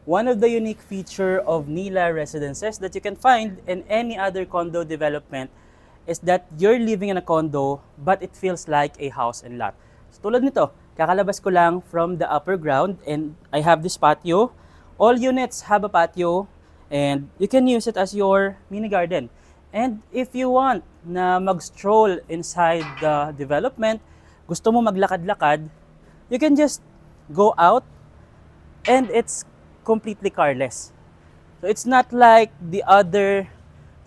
One of the unique feature of Nila Residences that you can find in any other condo development is that you're living in a condo but it feels like a house and lot. So, tulad nito, kakalabas ko lang from the upper ground and I have this patio. All units have a patio and you can use it as your mini garden. And if you want na mag-stroll inside the development, gusto mo maglakad-lakad, you can just go out and it's completely carless. So it's not like the other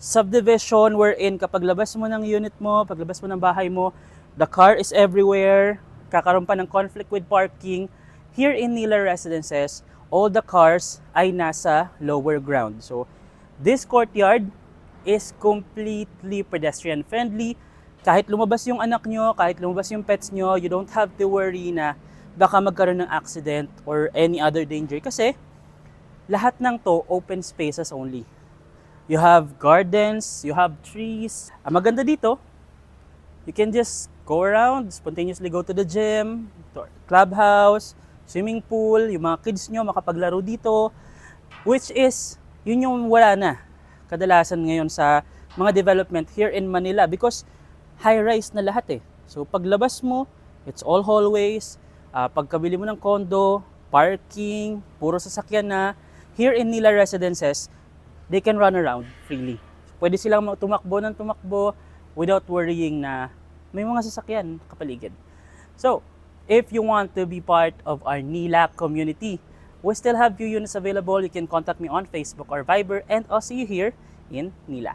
subdivision wherein kapag labas mo ng unit mo, paglabas mo ng bahay mo, the car is everywhere, kakaroon pa ng conflict with parking. Here in Nila Residences, all the cars ay nasa lower ground. So this courtyard is completely pedestrian friendly. Kahit lumabas yung anak nyo, kahit lumabas yung pets nyo, you don't have to worry na baka magkaroon ng accident or any other danger kasi lahat ng to open spaces only. You have gardens, you have trees. Ang maganda dito, you can just go around, spontaneously go to the gym, to clubhouse, swimming pool, yung mga kids nyo makapaglaro dito, which is, yun yung wala na kadalasan ngayon sa mga development here in Manila because high-rise na lahat eh. So paglabas mo, it's all hallways, pagkabili mo ng condo, parking, puro sasakyan na. Here in Nila Residences, they can run around freely. Pwede silang tumakbo ng tumakbo without worrying na may mga sasakyan kapaligid. So, if you want to be part of our Nila community, we still have few units available. You can contact me on Facebook or Viber and I'll see you here in Nila.